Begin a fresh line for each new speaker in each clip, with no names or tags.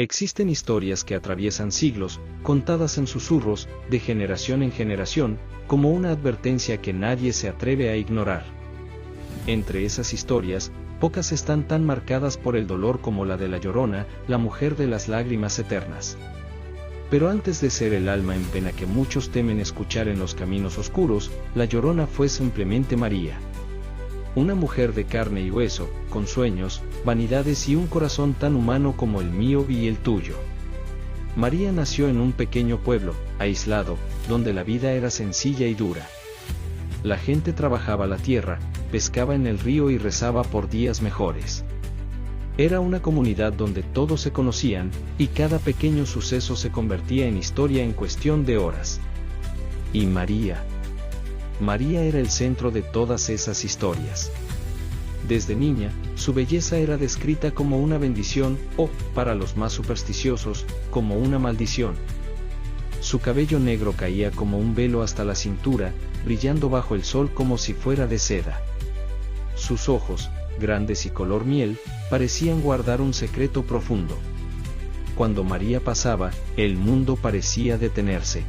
Existen historias que atraviesan siglos, contadas en susurros, de generación en generación, como una advertencia que nadie se atreve a ignorar. Entre esas historias, pocas están tan marcadas por el dolor como la de La Llorona, la mujer de las lágrimas eternas. Pero antes de ser el alma en pena que muchos temen escuchar en los caminos oscuros, La Llorona fue simplemente María. Una mujer de carne y hueso, con sueños, vanidades y un corazón tan humano como el mío y el tuyo. María nació en un pequeño pueblo, aislado, donde la vida era sencilla y dura. La gente trabajaba la tierra, pescaba en el río y rezaba por días mejores. Era una comunidad donde todos se conocían, y cada pequeño suceso se convertía en historia en cuestión de horas. Y María era el centro de todas esas historias. Desde niña, su belleza era descrita como una bendición, o, para los más supersticiosos, como una maldición. Su cabello negro caía como un velo hasta la cintura, brillando bajo el sol como si fuera de seda. Sus ojos, grandes y color miel, parecían guardar un secreto profundo. Cuando María pasaba, el mundo parecía detenerse.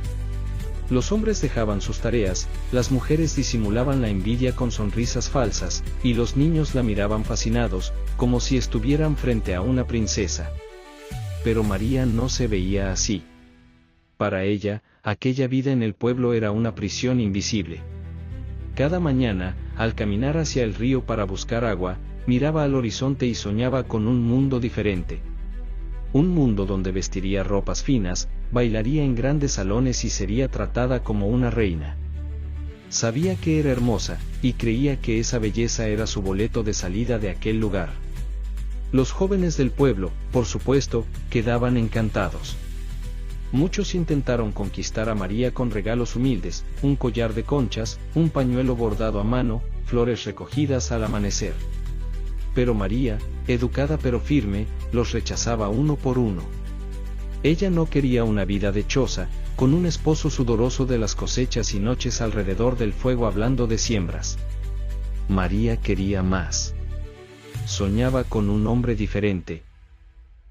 Los hombres dejaban sus tareas, las mujeres disimulaban la envidia con sonrisas falsas, y los niños la miraban fascinados, como si estuvieran frente a una princesa. Pero María no se veía así. Para ella, aquella vida en el pueblo era una prisión invisible. Cada mañana, al caminar hacia el río para buscar agua, miraba al horizonte y soñaba con un mundo diferente. Un mundo donde vestiría ropas finas, bailaría en grandes salones y sería tratada como una reina. Sabía que era hermosa, y creía que esa belleza era su boleto de salida de aquel lugar. Los jóvenes del pueblo, por supuesto, quedaban encantados. Muchos intentaron conquistar a María con regalos humildes, un collar de conchas, un pañuelo bordado a mano, flores recogidas al amanecer. Pero María, educada pero firme, los rechazaba uno por uno. Ella no quería una vida dichosa, con un esposo sudoroso de las cosechas y noches alrededor del fuego hablando de siembras. María quería más. Soñaba con un hombre diferente.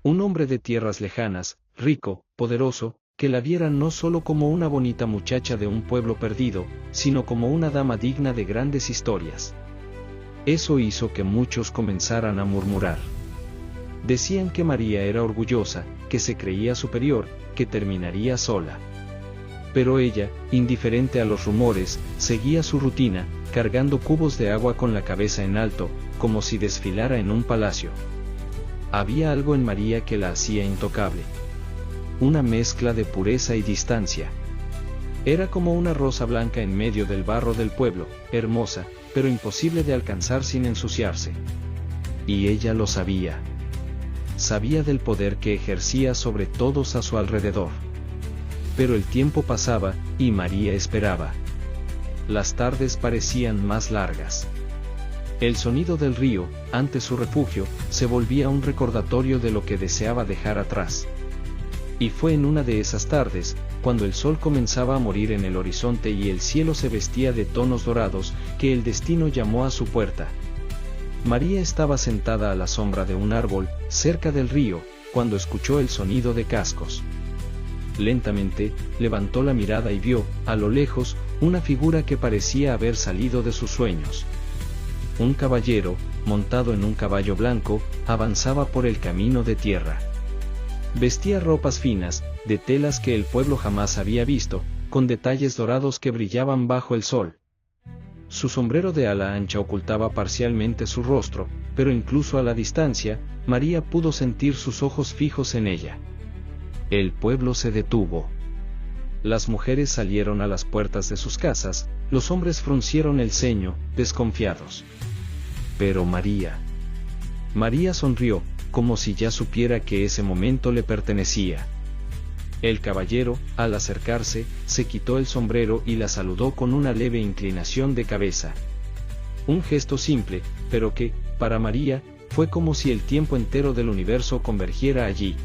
Un hombre de tierras lejanas, rico, poderoso, que la viera no solo como una bonita muchacha de un pueblo perdido, sino como una dama digna de grandes historias. Eso hizo que muchos comenzaran a murmurar. Decían que María era orgullosa, que se creía superior, que terminaría sola. Pero ella, indiferente a los rumores, seguía su rutina, cargando cubos de agua con la cabeza en alto, como si desfilara en un palacio. Había algo en María que la hacía intocable. Una mezcla de pureza y distancia. Era como una rosa blanca en medio del barro del pueblo, hermosa, pero imposible de alcanzar sin ensuciarse. Y ella lo sabía. Sabía del poder que ejercía sobre todos a su alrededor. Pero el tiempo pasaba, y María esperaba. Las tardes parecían más largas. El sonido del río, ante su refugio, se volvía un recordatorio de lo que deseaba dejar atrás. Y fue en una de esas tardes, cuando el sol comenzaba a morir en el horizonte y el cielo se vestía de tonos dorados, que el destino llamó a su puerta. María estaba sentada a la sombra de un árbol, cerca del río, cuando escuchó el sonido de cascos. Lentamente, levantó la mirada y vio, a lo lejos, una figura que parecía haber salido de sus sueños. Un caballero, montado en un caballo blanco, avanzaba por el camino de tierra. Vestía ropas finas, de telas que el pueblo jamás había visto, con detalles dorados que brillaban bajo el sol. Su sombrero de ala ancha ocultaba parcialmente su rostro, pero incluso a la distancia, María pudo sentir sus ojos fijos en ella. El pueblo se detuvo. Las mujeres salieron a las puertas de sus casas, los hombres fruncieron el ceño, desconfiados. Pero María sonrió, como si ya supiera que ese momento le pertenecía. El caballero, al acercarse, se quitó el sombrero y la saludó con una leve inclinación de cabeza. Un gesto simple, pero que, para María, fue como si el tiempo entero del universo convergiera allí.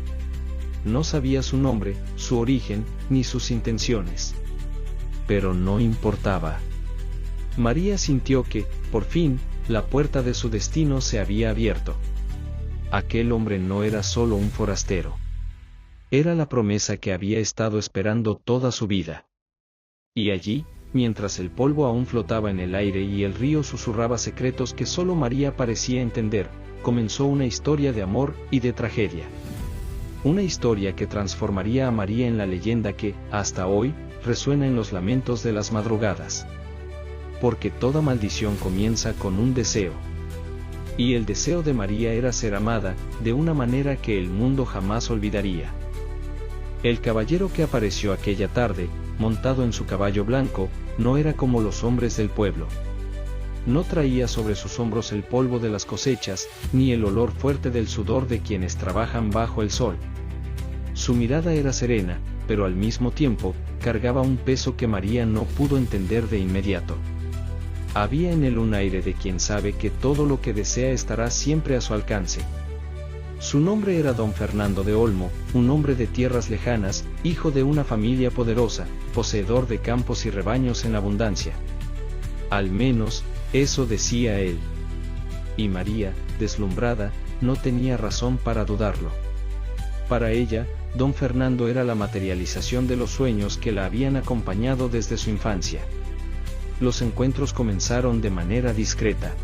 No sabía su nombre, su origen, ni sus intenciones. Pero no importaba. María sintió que, por fin, la puerta de su destino se había abierto. Aquel hombre no era solo un forastero. era la promesa que había estado esperando toda su vida. Y allí, mientras el polvo aún flotaba en el aire y el río susurraba secretos que solo María parecía entender, comenzó una historia de amor y de tragedia. Una historia que transformaría a María en la leyenda que, hasta hoy, resuena en los lamentos de las madrugadas. Porque toda maldición comienza con un deseo. Y el deseo de María era ser amada, de una manera que el mundo jamás olvidaría. El caballero que apareció aquella tarde, montado en su caballo blanco, no era como los hombres del pueblo. No traía sobre sus hombros el polvo de las cosechas, ni el olor fuerte del sudor de quienes trabajan bajo el sol. Su mirada era serena, pero al mismo tiempo, cargaba un peso que María no pudo entender de inmediato. Había en él un aire de quien sabe que todo lo que desea estará siempre a su alcance. Su nombre era Don Fernando de Olmo, un hombre de tierras lejanas, hijo de una familia poderosa, poseedor de campos y rebaños en abundancia. Al menos, eso decía él. Y María, deslumbrada, no tenía razón para dudarlo. Para ella, Don Fernando era la materialización de los sueños que la habían acompañado desde su infancia. Los encuentros comenzaron de manera discreta.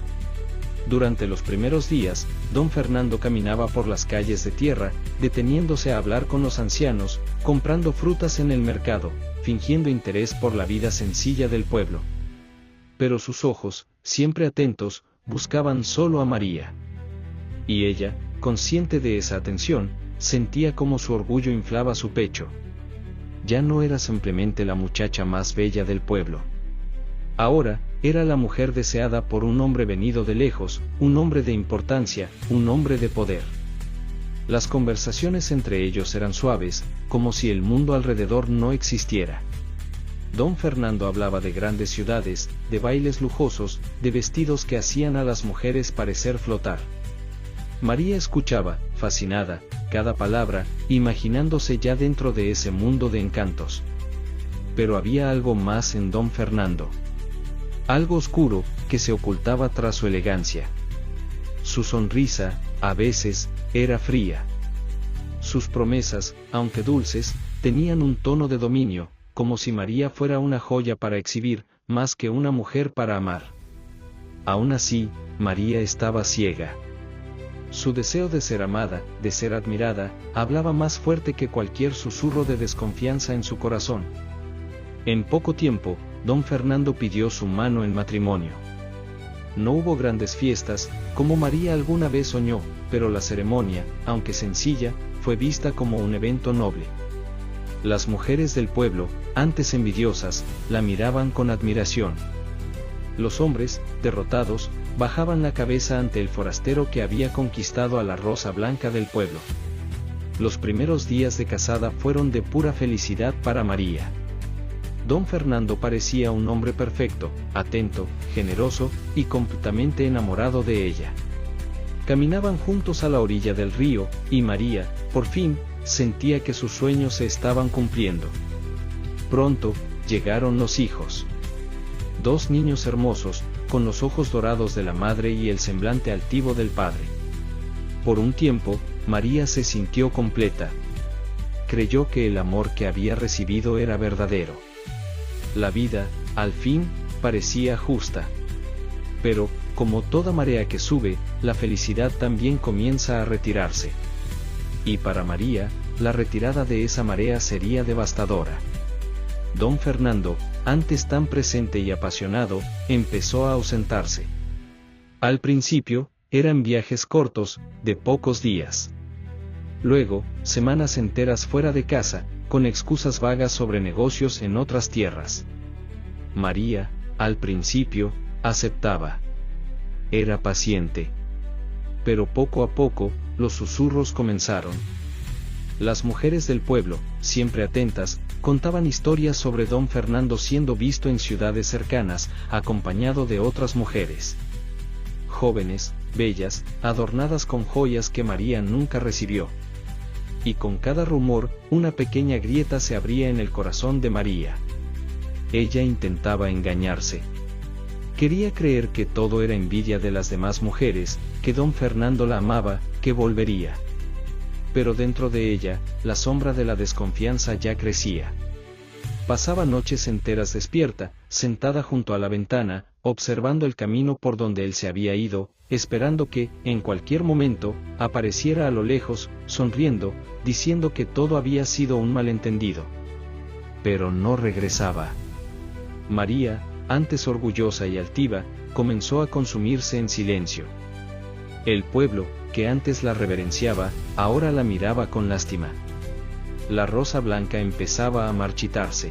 Durante los primeros días, Don Fernando caminaba por las calles de tierra, deteniéndose a hablar con los ancianos, comprando frutas en el mercado, fingiendo interés por la vida sencilla del pueblo. Pero sus ojos, siempre atentos, buscaban solo a María. Y ella, consciente de esa atención, sentía como su orgullo inflaba su pecho. Ya no era simplemente la muchacha más bella del pueblo. Ahora, era la mujer deseada por un hombre venido de lejos, un hombre de importancia, un hombre de poder. Las conversaciones entre ellos eran suaves, como si el mundo alrededor no existiera. Don Fernando hablaba de grandes ciudades, de bailes lujosos, de vestidos que hacían a las mujeres parecer flotar. María escuchaba, fascinada, cada palabra, imaginándose ya dentro de ese mundo de encantos. Pero había algo más en Don Fernando. Algo oscuro, que se ocultaba tras su elegancia. Su sonrisa, a veces, era fría. Sus promesas, aunque dulces, tenían un tono de dominio, como si María fuera una joya para exhibir, más que una mujer para amar. Aún así, María estaba ciega. Su deseo de ser amada, de ser admirada, hablaba más fuerte que cualquier susurro de desconfianza en su corazón. En poco tiempo, Don Fernando pidió su mano en matrimonio. No hubo grandes fiestas, como María alguna vez soñó, pero la ceremonia, aunque sencilla, fue vista como un evento noble. Las mujeres del pueblo, antes envidiosas, la miraban con admiración. Los hombres, derrotados, bajaban la cabeza ante el forastero que había conquistado a la rosa blanca del pueblo. Los primeros días de casada fueron de pura felicidad para María. Don Fernando parecía un hombre perfecto, atento, generoso, y completamente enamorado de ella. Caminaban juntos a la orilla del río, y María, por fin, sentía que sus sueños se estaban cumpliendo. Pronto, llegaron los hijos. 2 niños hermosos, con los ojos dorados de la madre y el semblante altivo del padre. Por un tiempo, María se sintió completa. Creyó que el amor que había recibido era verdadero. La vida, al fin, parecía justa. Pero, como toda marea que sube, la felicidad también comienza a retirarse. Y para María, la retirada de esa marea sería devastadora. Don Fernando, antes tan presente y apasionado, empezó a ausentarse. Al principio, eran viajes cortos, de pocos días. Luego, semanas enteras fuera de casa, con excusas vagas sobre negocios en otras tierras. María, al principio, aceptaba. Era paciente. Pero poco a poco, los susurros comenzaron. Las mujeres del pueblo, siempre atentas, contaban historias sobre Don Fernando siendo visto en ciudades cercanas, acompañado de otras mujeres. Jóvenes, bellas, adornadas con joyas que María nunca recibió. Y con cada rumor, una pequeña grieta se abría en el corazón de María. Ella intentaba engañarse. Quería creer que todo era envidia de las demás mujeres, que Don Fernando la amaba, que volvería. pero dentro de ella, la sombra de la desconfianza ya crecía. Pasaba noches enteras despierta, sentada junto a la ventana, observando el camino por donde él se había ido, esperando que, en cualquier momento, apareciera a lo lejos, sonriendo, diciendo que todo había sido un malentendido. Pero no regresaba. María, antes orgullosa y altiva, comenzó a consumirse en silencio. El pueblo, que antes la reverenciaba, ahora la miraba con lástima. La rosa blanca empezaba a marchitarse.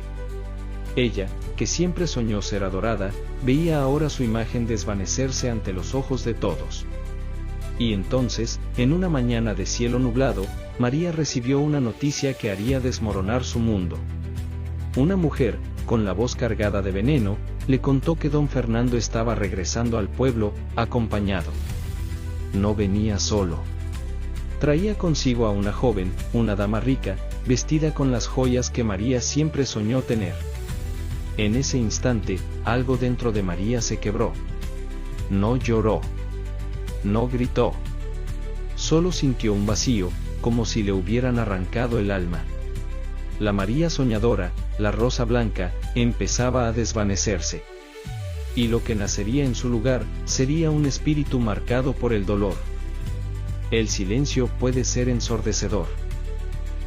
Ella, que siempre soñó ser adorada, veía ahora su imagen desvanecerse ante los ojos de todos. Y entonces, en una mañana de cielo nublado, María recibió una noticia que haría desmoronar su mundo. Una mujer, con la voz cargada de veneno, le contó que don Fernando estaba regresando al pueblo, acompañado. No venía solo. Traía consigo a una joven, una dama rica, vestida con las joyas que María siempre soñó tener. En ese instante, algo dentro de María se quebró. No lloró. No gritó. Solo sintió un vacío, como si le hubieran arrancado el alma. La María soñadora, la rosa blanca, empezaba a desvanecerse. Y lo que nacería en su lugar, sería un espíritu marcado por el dolor. El silencio puede ser ensordecedor.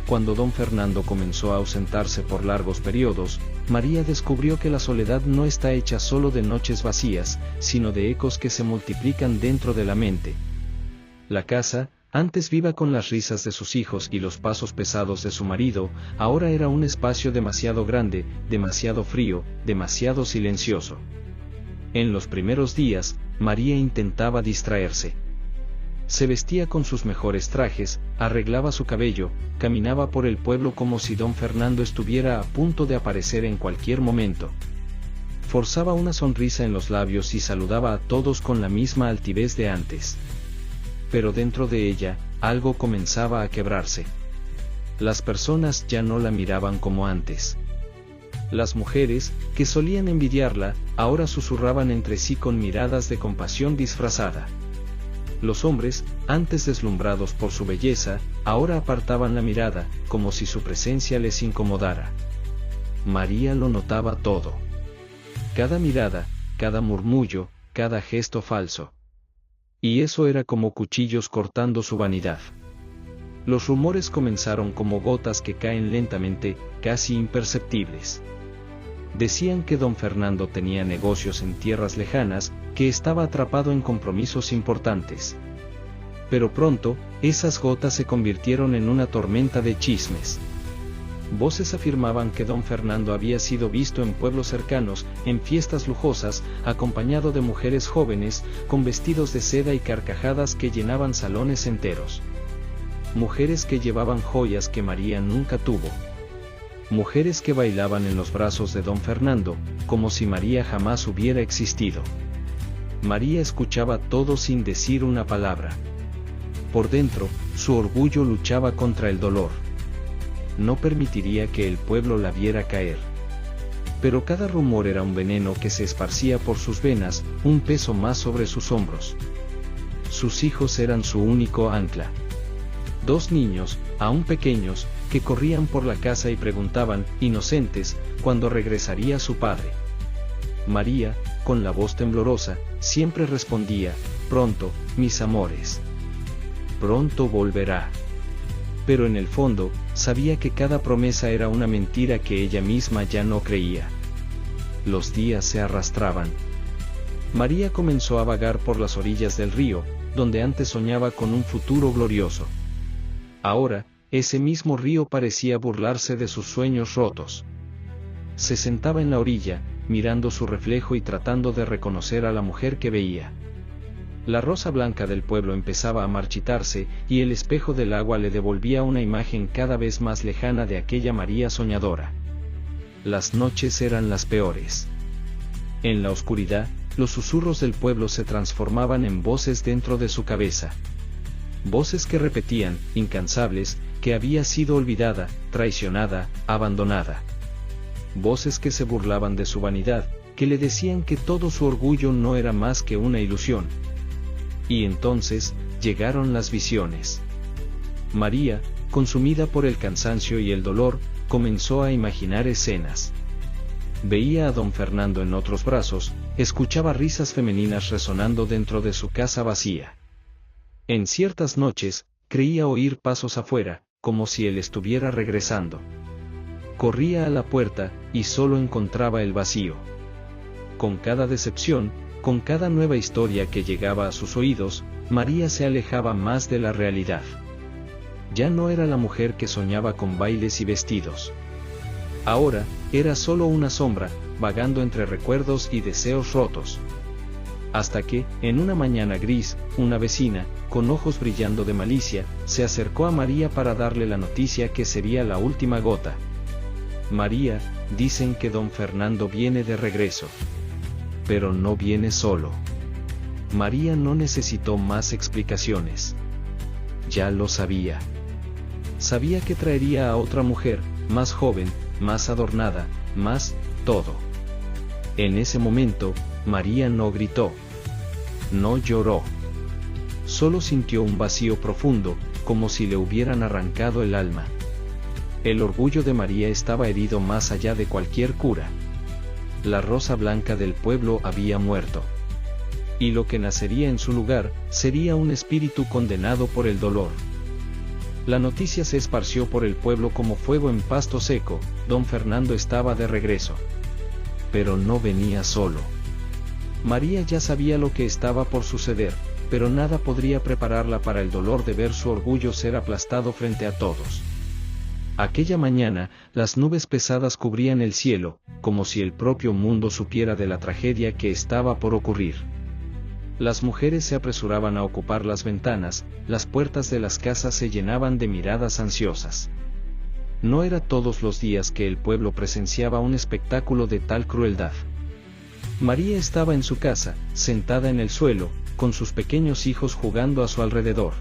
Cuando don Fernando comenzó a ausentarse por largos periodos, María descubrió que la soledad no está hecha solo de noches vacías, sino de ecos que se multiplican dentro de la mente. La casa, antes viva con las risas de sus hijos y los pasos pesados de su marido, ahora era un espacio demasiado grande, demasiado frío, demasiado silencioso. En los primeros días, María intentaba distraerse. Se vestía con sus mejores trajes, arreglaba su cabello, caminaba por el pueblo como si don Fernando estuviera a punto de aparecer en cualquier momento. Forzaba una sonrisa en los labios y saludaba a todos con la misma altivez de antes. Pero dentro de ella, algo comenzaba a quebrarse. Las personas ya no la miraban como antes. Las mujeres, que solían envidiarla, ahora susurraban entre sí con miradas de compasión disfrazada. Los hombres, antes deslumbrados por su belleza, ahora apartaban la mirada, como si su presencia les incomodara. María lo notaba todo. Cada mirada, cada murmullo, cada gesto falso. Y eso era como cuchillos cortando su vanidad. Los rumores comenzaron como gotas que caen lentamente, casi imperceptibles. Decían que don Fernando tenía negocios en tierras lejanas, que estaba atrapado en compromisos importantes. Pero pronto, esas gotas se convirtieron en una tormenta de chismes. Voces afirmaban que don Fernando había sido visto en pueblos cercanos, en fiestas lujosas, acompañado de mujeres jóvenes, con vestidos de seda y carcajadas que llenaban salones enteros. Mujeres que llevaban joyas que María nunca tuvo. Mujeres que bailaban en los brazos de don Fernando, como si María jamás hubiera existido. María escuchaba todo sin decir una palabra. Por dentro, su orgullo luchaba contra el dolor. No permitiría que el pueblo la viera caer. Pero cada rumor era un veneno que se esparcía por sus venas, un peso más sobre sus hombros. Sus hijos eran su único ancla. 2 niños, aún pequeños, que corrían por la casa y preguntaban, inocentes, cuándo regresaría su padre. María, con la voz temblorosa, siempre respondía, pronto, mis amores. Pronto volverá. Pero en el fondo, sabía que cada promesa era una mentira que ella misma ya no creía. Los días se arrastraban. María comenzó a vagar por las orillas del río, donde antes soñaba con un futuro glorioso. Ahora, ese mismo río parecía burlarse de sus sueños rotos. Se sentaba en la orilla, mirando su reflejo y tratando de reconocer a la mujer que veía. La rosa blanca del pueblo empezaba a marchitarse, y el espejo del agua le devolvía una imagen cada vez más lejana de aquella María soñadora. Las noches eran las peores. En la oscuridad, los susurros del pueblo se transformaban en voces dentro de su cabeza. Voces que repetían, incansables, que había sido olvidada, traicionada, abandonada. Voces que se burlaban de su vanidad, que le decían que todo su orgullo no era más que una ilusión. Y entonces, llegaron las visiones. María, consumida por el cansancio y el dolor, comenzó a imaginar escenas. Veía a don Fernando en otros brazos, escuchaba risas femeninas resonando dentro de su casa vacía. En ciertas noches, creía oír pasos afuera, como si él estuviera regresando. Corría a la puerta, y solo encontraba el vacío. Con cada decepción, con cada nueva historia que llegaba a sus oídos, María se alejaba más de la realidad. Ya no era la mujer que soñaba con bailes y vestidos. Ahora, era solo una sombra, vagando entre recuerdos y deseos rotos. Hasta que, en una mañana gris, una vecina, con ojos brillando de malicia, se acercó a María para darle la noticia que sería la última gota. María, dicen que don Fernando viene de regreso. Pero no viene solo. María no necesitó más explicaciones. Ya lo sabía. Sabía que traería a otra mujer, más joven, más adornada, más todo. En ese momento, María no gritó. No lloró. Solo sintió un vacío profundo, como si le hubieran arrancado el alma. El orgullo de María estaba herido más allá de cualquier cura. La rosa blanca del pueblo había muerto. Y lo que nacería en su lugar, sería un espíritu condenado por el dolor. La noticia se esparció por el pueblo como fuego en pasto seco, don Fernando estaba de regreso. Pero no venía solo. María ya sabía lo que estaba por suceder, pero nada podría prepararla para el dolor de ver su orgullo ser aplastado frente a todos. Aquella mañana, las nubes pesadas cubrían el cielo, como si el propio mundo supiera de la tragedia que estaba por ocurrir. Las mujeres se apresuraban a ocupar las ventanas, las puertas de las casas se llenaban de miradas ansiosas. No era todos los días que el pueblo presenciaba un espectáculo de tal crueldad. María estaba en su casa, sentada en el suelo, con sus pequeños hijos jugando a su alrededor.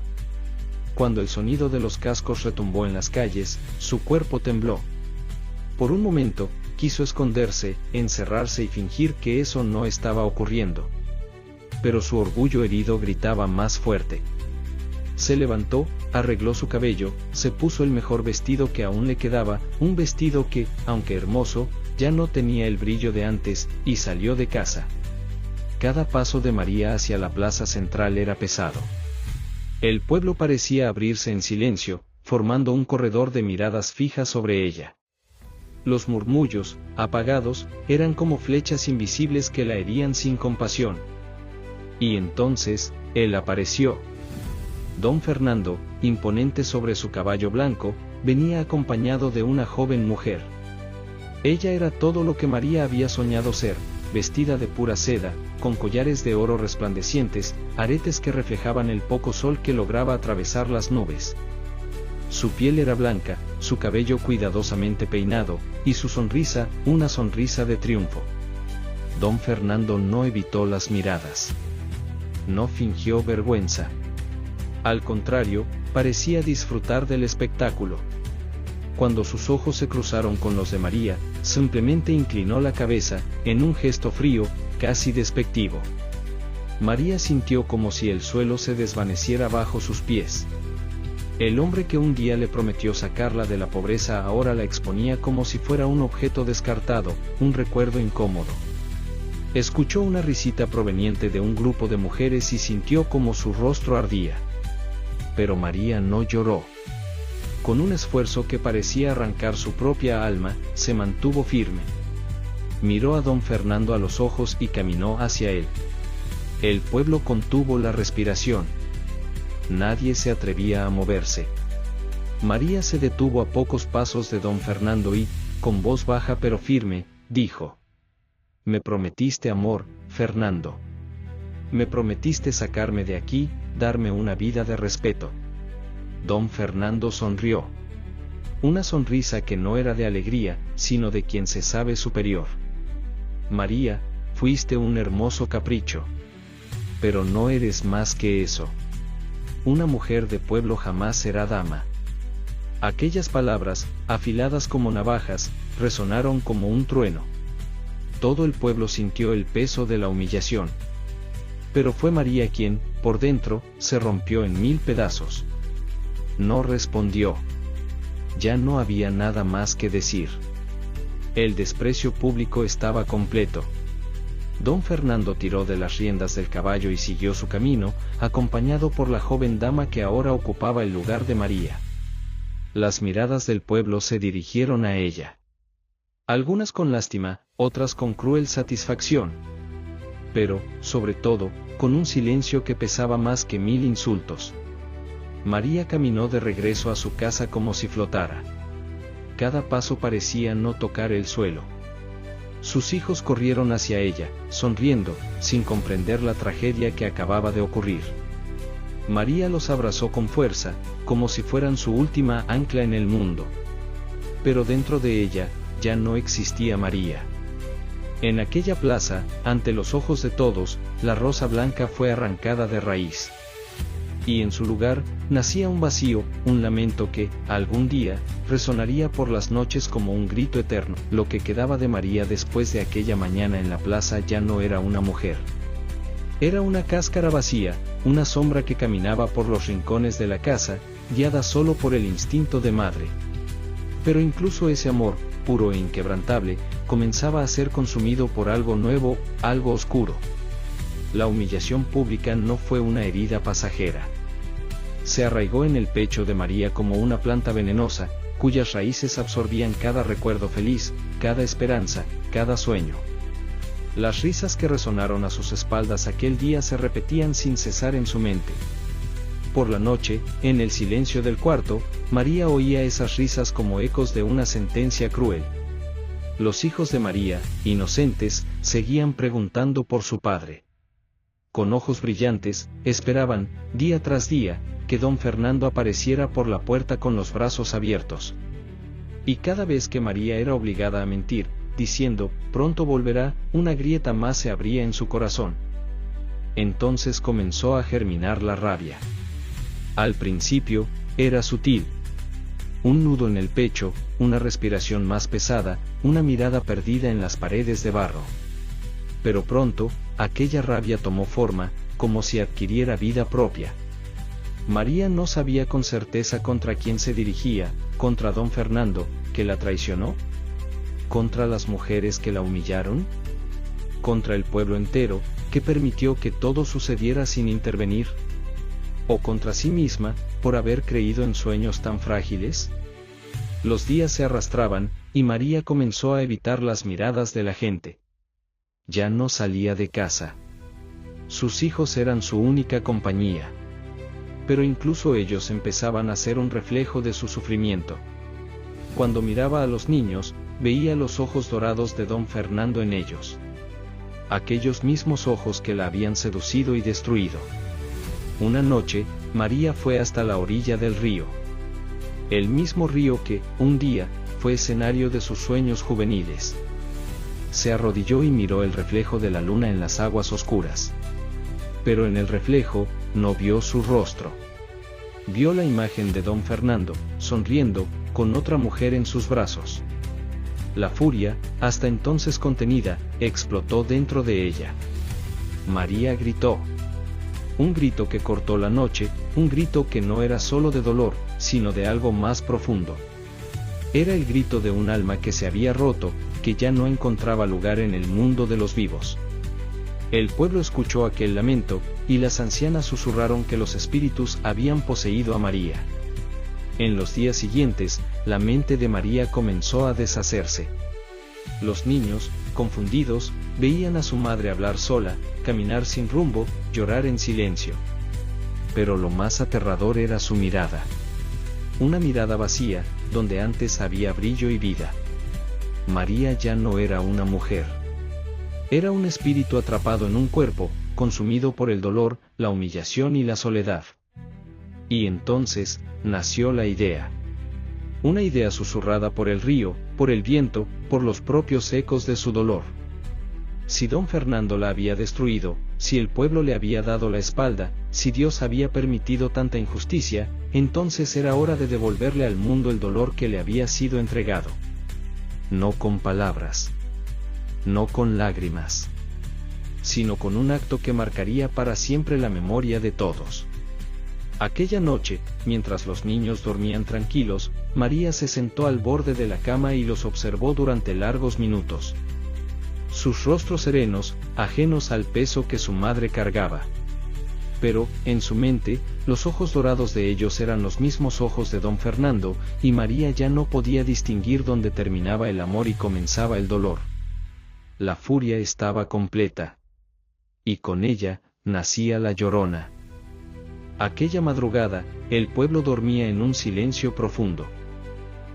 Cuando el sonido de los cascos retumbó en las calles, su cuerpo tembló. Por un momento, quiso esconderse, encerrarse y fingir que eso no estaba ocurriendo. Pero su orgullo herido gritaba más fuerte. Se levantó, arregló su cabello, se puso el mejor vestido que aún le quedaba, un vestido que, aunque hermoso, ya no tenía el brillo de antes, y salió de casa. Cada paso de María hacia la plaza central era pesado. El pueblo parecía abrirse en silencio, formando un corredor de miradas fijas sobre ella. Los murmullos, apagados, eran como flechas invisibles que la herían sin compasión. Y entonces, él apareció. Don Fernando, imponente sobre su caballo blanco, venía acompañado de una joven mujer. Ella era todo lo que María había soñado ser, vestida de pura seda, con collares de oro resplandecientes, aretes que reflejaban el poco sol que lograba atravesar las nubes. Su piel era blanca, su cabello cuidadosamente peinado, y su sonrisa, una sonrisa de triunfo. Don Fernando no evitó las miradas. No fingió vergüenza. Al contrario, parecía disfrutar del espectáculo. Cuando sus ojos se cruzaron con los de María, simplemente inclinó la cabeza, en un gesto frío, casi despectivo. María sintió como si el suelo se desvaneciera bajo sus pies. El hombre que un día le prometió sacarla de la pobreza ahora la exponía como si fuera un objeto descartado, un recuerdo incómodo. Escuchó una risita proveniente de un grupo de mujeres y sintió como su rostro ardía. Pero María no lloró. Con un esfuerzo que parecía arrancar su propia alma, se mantuvo firme. Miró a don Fernando a los ojos y caminó hacia él. El pueblo contuvo la respiración. Nadie se atrevía a moverse. María se detuvo a pocos pasos de don Fernando y, con voz baja pero firme, dijo: «Me prometiste amor, Fernando. Me prometiste sacarme de aquí, darme una vida de respeto». Don Fernando sonrió. Una sonrisa que no era de alegría, sino de quien se sabe superior. «María, fuiste un hermoso capricho. Pero no eres más que eso. Una mujer de pueblo jamás será dama». Aquellas palabras, afiladas como navajas, resonaron como un trueno. Todo el pueblo sintió el peso de la humillación. Pero fue María quien, por dentro, se rompió en 1000 pedazos. no respondió. Ya no había nada más que decir. El desprecio público estaba completo. Don Fernando tiró de las riendas del caballo y siguió su camino, acompañado por la joven dama que ahora ocupaba el lugar de María. Las miradas del pueblo se dirigieron a ella. Algunas con lástima, otras con cruel satisfacción. Pero, sobre todo, con un silencio que pesaba más que 1000 insultos. María caminó de regreso a su casa como si flotara. Cada paso parecía no tocar el suelo. Sus hijos corrieron hacia ella, sonriendo, sin comprender la tragedia que acababa de ocurrir. María los abrazó con fuerza, como si fueran su última ancla en el mundo. Pero dentro de ella, ya no existía María. En aquella plaza, ante los ojos de todos, la rosa blanca fue arrancada de raíz. Y en su lugar, nacía un vacío, un lamento que, algún día, resonaría por las noches como un grito eterno. Lo que quedaba de María después de aquella mañana en la plaza ya no era una mujer. Era una cáscara vacía, una sombra que caminaba por los rincones de la casa, guiada solo por el instinto de madre. Pero incluso ese amor, puro e inquebrantable, comenzaba a ser consumido por algo nuevo, algo oscuro. La humillación pública no fue una herida pasajera. Se arraigó en el pecho de María como una planta venenosa, cuyas raíces absorbían cada recuerdo feliz, cada esperanza, cada sueño. Las risas que resonaron a sus espaldas aquel día se repetían sin cesar en su mente. Por la noche, en el silencio del cuarto, María oía esas risas como ecos de una sentencia cruel. Los hijos de María, inocentes, seguían preguntando por su padre. Con ojos brillantes, esperaban, día tras día, que don Fernando apareciera por la puerta con los brazos abiertos. Y cada vez que María era obligada a mentir, diciendo, pronto volverá, una grieta más se abría en su corazón. Entonces comenzó a germinar la rabia. Al principio, era sutil. Un nudo en el pecho, una respiración más pesada, una mirada perdida en las paredes de barro. Pero pronto, aquella rabia tomó forma, como si adquiriera vida propia. María no sabía con certeza contra quién se dirigía, contra don Fernando, que la traicionó, contra las mujeres que la humillaron, contra el pueblo entero, que permitió que todo sucediera sin intervenir, o contra sí misma, por haber creído en sueños tan frágiles. Los días se arrastraban, y María comenzó a evitar las miradas de la gente. Ya no salía de casa. Sus hijos eran su única compañía. Pero incluso ellos empezaban a ser un reflejo de su sufrimiento. Cuando miraba a los niños, veía los ojos dorados de don Fernando en ellos. Aquellos mismos ojos que la habían seducido y destruido. Una noche, María fue hasta la orilla del río. El mismo río que, un día, fue escenario de sus sueños juveniles. Se arrodilló y miró el reflejo de la luna en las aguas oscuras. Pero en el reflejo, no vio su rostro. Vio la imagen de don Fernando, sonriendo, con otra mujer en sus brazos. La furia, hasta entonces contenida, explotó dentro de ella. María gritó. Un grito que cortó la noche, un grito que no era solo de dolor, sino de algo más profundo. Era el grito de un alma que se había roto, que ya no encontraba lugar en el mundo de los vivos. El pueblo escuchó aquel lamento, y las ancianas susurraron que los espíritus habían poseído a María. En los días siguientes, la mente de María comenzó a deshacerse. Los niños, confundidos, veían a su madre hablar sola, caminar sin rumbo, llorar en silencio. Pero lo más aterrador era su mirada. Una mirada vacía, donde antes había brillo y vida. María ya no era una mujer. Era un espíritu atrapado en un cuerpo, consumido por el dolor, la humillación y la soledad. Y entonces, nació la idea. Una idea susurrada por el río, por el viento, por los propios ecos de su dolor. Si don Fernando la había destruido, si el pueblo le había dado la espalda, si Dios había permitido tanta injusticia, entonces era hora de devolverle al mundo el dolor que le había sido entregado. No con palabras. No con lágrimas. Sino con un acto que marcaría para siempre la memoria de todos. Aquella noche, mientras los niños dormían tranquilos, María se sentó al borde de la cama y los observó durante largos minutos. Sus rostros serenos, ajenos al peso que su madre cargaba. Pero, en su mente, los ojos dorados de ellos eran los mismos ojos de don Fernando, y María ya no podía distinguir dónde terminaba el amor y comenzaba el dolor. La furia estaba completa. Y con ella, nacía la Llorona. Aquella madrugada, el pueblo dormía en un silencio profundo.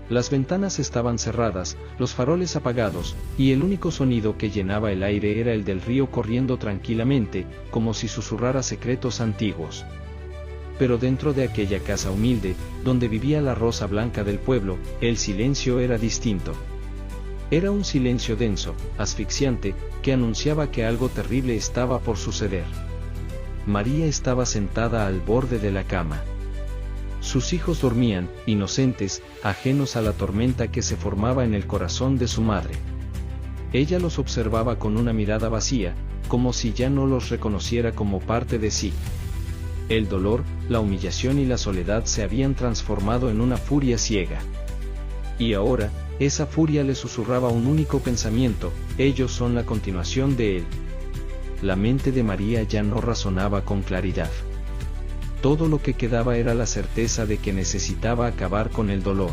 Las ventanas estaban cerradas, los faroles apagados, y el único sonido que llenaba el aire era el del río corriendo tranquilamente, como si susurrara secretos antiguos. Pero dentro de aquella casa humilde, donde vivía la rosa blanca del pueblo, el silencio era distinto. Era un silencio denso, asfixiante, que anunciaba que algo terrible estaba por suceder. María estaba sentada al borde de la cama. Sus hijos dormían, inocentes, ajenos a la tormenta que se formaba en el corazón de su madre. Ella los observaba con una mirada vacía, como si ya no los reconociera como parte de sí. El dolor, la humillación y la soledad se habían transformado en una furia ciega. Y ahora, esa furia le susurraba un único pensamiento: ellos son la continuación de él. La mente de María ya no razonaba con claridad. Todo lo que quedaba era la certeza de que necesitaba acabar con el dolor.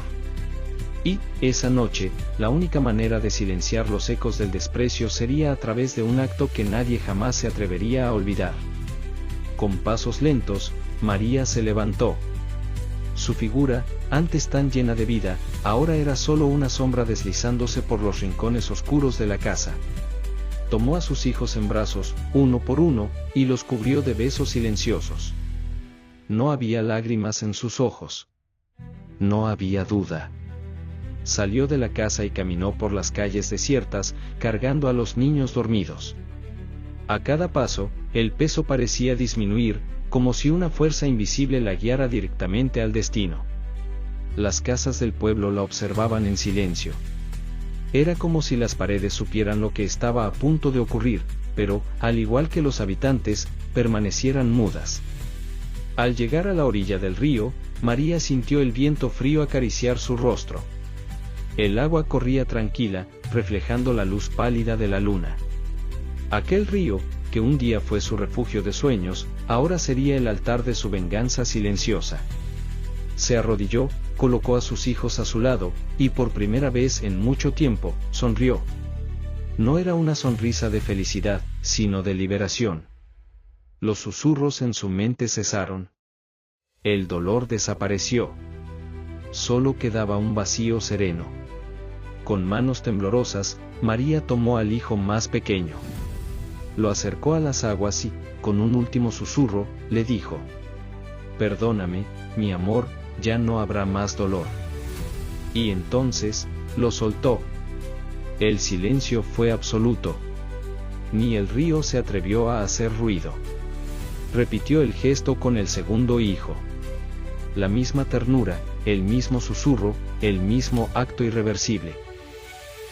Y, esa noche, la única manera de silenciar los ecos del desprecio sería a través de un acto que nadie jamás se atrevería a olvidar. Con pasos lentos, María se levantó. Su figura, antes tan llena de vida, ahora era solo una sombra deslizándose por los rincones oscuros de la casa. Tomó a sus hijos en brazos, uno por uno, y los cubrió de besos silenciosos. No había lágrimas en sus ojos. No había duda. Salió de la casa y caminó por las calles desiertas, cargando a los niños dormidos. A cada paso, el peso parecía disminuir, como si una fuerza invisible la guiara directamente al destino. Las casas del pueblo la observaban en silencio. Era como si las paredes supieran lo que estaba a punto de ocurrir, pero, al igual que los habitantes, permanecieran mudas. Al llegar a la orilla del río, María sintió el viento frío acariciar su rostro. El agua corría tranquila, reflejando la luz pálida de la luna. Aquel río, que un día fue su refugio de sueños, ahora sería el altar de su venganza silenciosa. Se arrodilló, colocó a sus hijos a su lado, y por primera vez en mucho tiempo, sonrió. No era una sonrisa de felicidad, sino de liberación. Los susurros en su mente cesaron. El dolor desapareció. Solo quedaba un vacío sereno. Con manos temblorosas, María tomó al hijo más pequeño. Lo acercó a las aguas y, con un último susurro, le dijo: «Perdóname, mi amor, ya no habrá más dolor». Y entonces, lo soltó. El silencio fue absoluto. Ni el río se atrevió a hacer ruido. Repitió el gesto con el segundo hijo. La misma ternura, el mismo susurro, el mismo acto irreversible.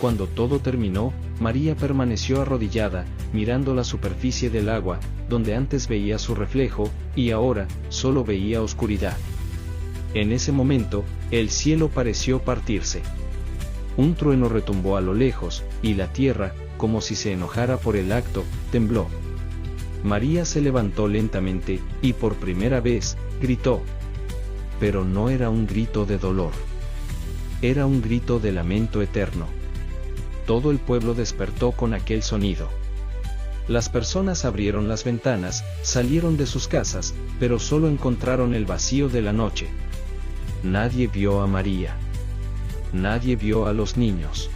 Cuando todo terminó, María permaneció arrodillada, mirando la superficie del agua, donde antes veía su reflejo, y ahora, solo veía oscuridad. En ese momento, el cielo pareció partirse. Un trueno retumbó a lo lejos, y la tierra, como si se enojara por el acto, tembló. María se levantó lentamente, y por primera vez, gritó. Pero no era un grito de dolor. Era un grito de lamento eterno. Todo el pueblo despertó con aquel sonido. Las personas abrieron las ventanas, salieron de sus casas, pero solo encontraron el vacío de la noche. Nadie vio a María. Nadie vio a los niños.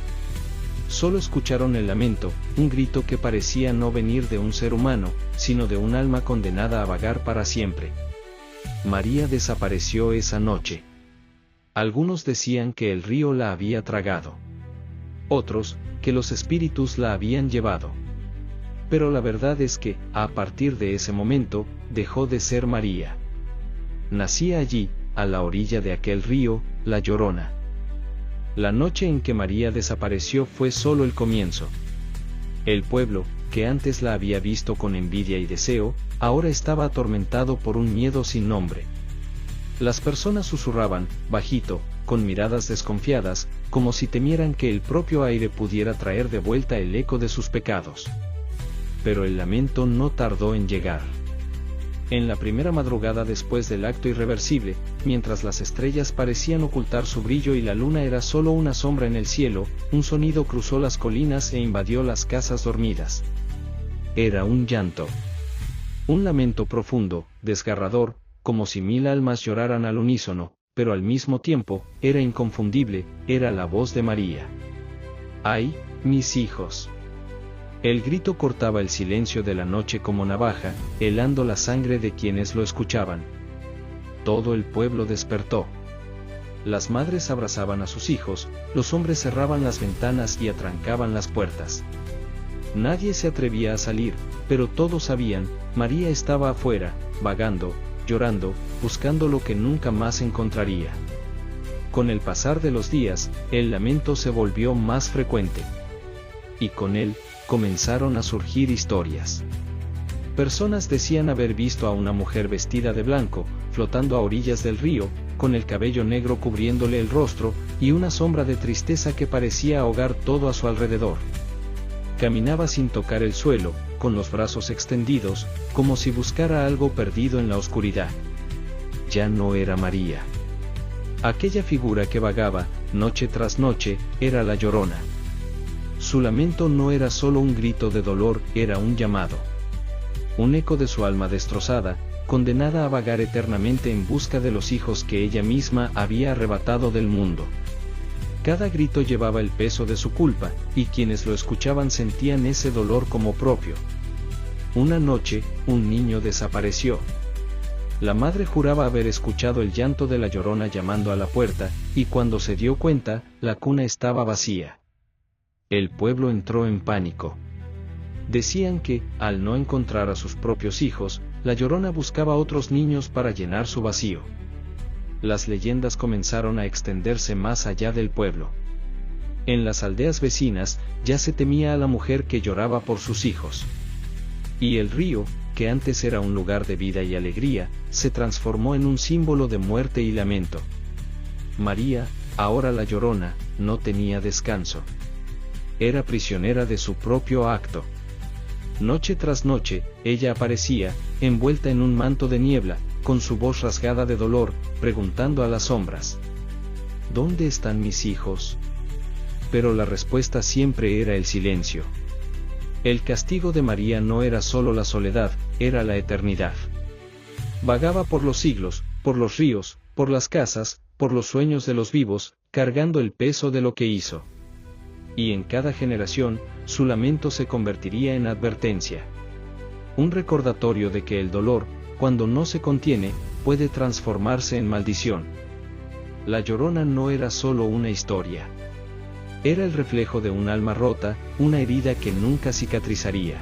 Solo escucharon el lamento, un grito que parecía no venir de un ser humano, sino de un alma condenada a vagar para siempre. María desapareció esa noche. Algunos decían que el río la había tragado. Otros, que los espíritus la habían llevado. Pero la verdad es que, a partir de ese momento, dejó de ser María. Nacía allí, a la orilla de aquel río, la Llorona. La noche en que María desapareció fue solo el comienzo. El pueblo, que antes la había visto con envidia y deseo, ahora estaba atormentado por un miedo sin nombre. Las personas susurraban, bajito, con miradas desconfiadas, como si temieran que el propio aire pudiera traer de vuelta el eco de sus pecados. Pero el lamento no tardó en llegar. En la primera madrugada después del acto irreversible, mientras las estrellas parecían ocultar su brillo y la luna era solo una sombra en el cielo, un sonido cruzó las colinas e invadió las casas dormidas. Era un llanto. Un lamento profundo, desgarrador, como si 1000 almas lloraran al unísono, pero al mismo tiempo, era inconfundible, era la voz de María. ¡Ay, mis hijos! El grito cortaba el silencio de la noche como navaja, helando la sangre de quienes lo escuchaban. Todo el pueblo despertó. Las madres abrazaban a sus hijos, los hombres cerraban las ventanas y atrancaban las puertas. Nadie se atrevía a salir, pero todos sabían, María estaba afuera, vagando, llorando, buscando lo que nunca más encontraría. Con el pasar de los días, el lamento se volvió más frecuente. Y con él, comenzaron a surgir historias. Personas decían haber visto a una mujer vestida de blanco, flotando a orillas del río, con el cabello negro cubriéndole el rostro, y una sombra de tristeza que parecía ahogar todo a su alrededor. Caminaba sin tocar el suelo, con los brazos extendidos, como si buscara algo perdido en la oscuridad. Ya no era María. Aquella figura que vagaba, noche tras noche, era la Llorona. Su lamento no era solo un grito de dolor, era un llamado. Un eco de su alma destrozada, condenada a vagar eternamente en busca de los hijos que ella misma había arrebatado del mundo. Cada grito llevaba el peso de su culpa, y quienes lo escuchaban sentían ese dolor como propio. Una noche, un niño desapareció. La madre juraba haber escuchado el llanto de la Llorona llamando a la puerta, y cuando se dio cuenta, la cuna estaba vacía. El pueblo entró en pánico. Decían que, al no encontrar a sus propios hijos, la Llorona buscaba otros niños para llenar su vacío. Las leyendas comenzaron a extenderse más allá del pueblo. En las aldeas vecinas, ya se temía a la mujer que lloraba por sus hijos. Y el río, que antes era un lugar de vida y alegría, se transformó en un símbolo de muerte y lamento. María, ahora la Llorona, no tenía descanso. Era prisionera de su propio acto. Noche tras noche, ella aparecía, envuelta en un manto de niebla, con su voz rasgada de dolor, preguntando a las sombras: ¿Dónde están mis hijos? Pero la respuesta siempre era el silencio. El castigo de María no era solo la soledad, era la eternidad. Vagaba por los siglos, por los ríos, por las casas, por los sueños de los vivos, cargando el peso de lo que hizo. Y en cada generación, su lamento se convertiría en advertencia. Un recordatorio de que el dolor, cuando no se contiene, puede transformarse en maldición. La Llorona no era solo una historia. Era el reflejo de un alma rota, una herida que nunca cicatrizaría.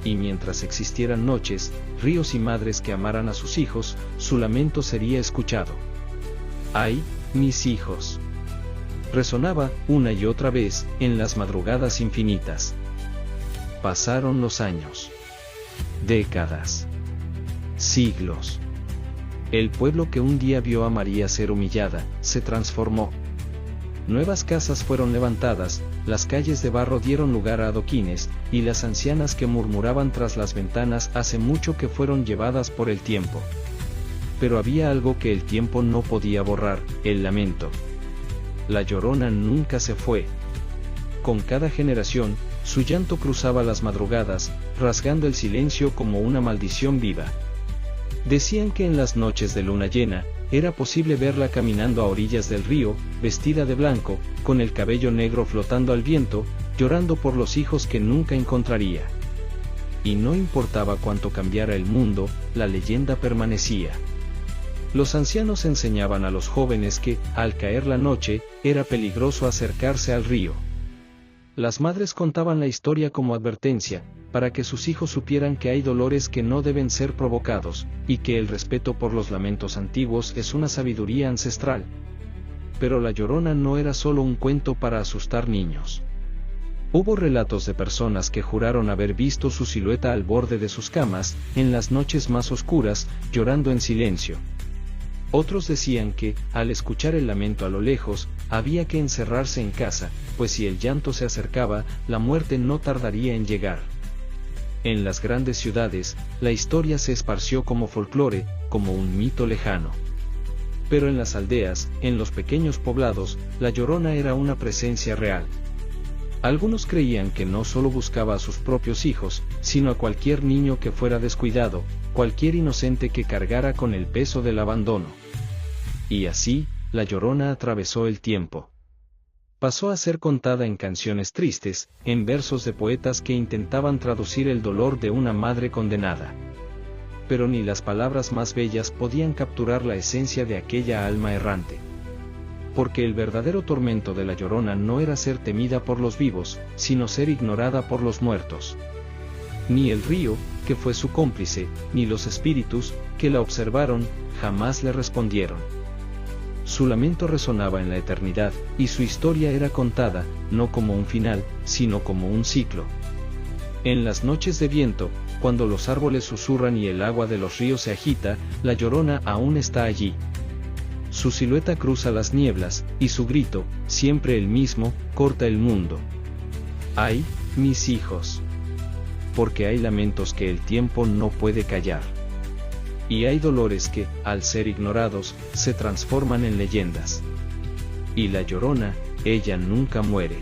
Y mientras existieran noches, ríos y madres que amaran a sus hijos, su lamento sería escuchado. ¡Ay, mis hijos! Resonaba, una y otra vez, en las madrugadas infinitas. Pasaron los años. Décadas. Siglos. El pueblo que un día vio a María ser humillada, se transformó. Nuevas casas fueron levantadas, las calles de barro dieron lugar a adoquines, y las ancianas que murmuraban tras las ventanas hace mucho que fueron llevadas por el tiempo. Pero había algo que el tiempo no podía borrar, el lamento. La Llorona nunca se fue. Con cada generación, su llanto cruzaba las madrugadas, rasgando el silencio como una maldición viva. Decían que en las noches de luna llena, era posible verla caminando a orillas del río, vestida de blanco, con el cabello negro flotando al viento, llorando por los hijos que nunca encontraría. Y no importaba cuánto cambiara el mundo, la leyenda permanecía. Los ancianos enseñaban a los jóvenes que, al caer la noche, era peligroso acercarse al río. Las madres contaban la historia como advertencia, para que sus hijos supieran que hay dolores que no deben ser provocados, y que el respeto por los lamentos antiguos es una sabiduría ancestral. Pero la Llorona no era solo un cuento para asustar niños. Hubo relatos de personas que juraron haber visto su silueta al borde de sus camas, en las noches más oscuras, llorando en silencio. Otros decían que, al escuchar el lamento a lo lejos, había que encerrarse en casa, pues si el llanto se acercaba, la muerte no tardaría en llegar. En las grandes ciudades, la historia se esparció como folclore, como un mito lejano. Pero en las aldeas, en los pequeños poblados, la Llorona era una presencia real. Algunos creían que no solo buscaba a sus propios hijos, sino a cualquier niño que fuera descuidado, cualquier inocente que cargara con el peso del abandono. Y así, la Llorona atravesó el tiempo. Pasó a ser contada en canciones tristes, en versos de poetas que intentaban traducir el dolor de una madre condenada. Pero ni las palabras más bellas podían capturar la esencia de aquella alma errante. Porque el verdadero tormento de la Llorona no era ser temida por los vivos, sino ser ignorada por los muertos. Ni el río, que fue su cómplice, ni los espíritus, que la observaron, jamás le respondieron. Su lamento resonaba en la eternidad, y su historia era contada, no como un final, sino como un ciclo. En las noches de viento, cuando los árboles susurran y el agua de los ríos se agita, la Llorona aún está allí. Su silueta cruza las nieblas, y su grito, siempre el mismo, corta el mundo. ¡Ay, mis hijos! Porque hay lamentos que el tiempo no puede callar. Y hay dolores que, al ser ignorados, se transforman en leyendas. Y la Llorona, ella nunca muere.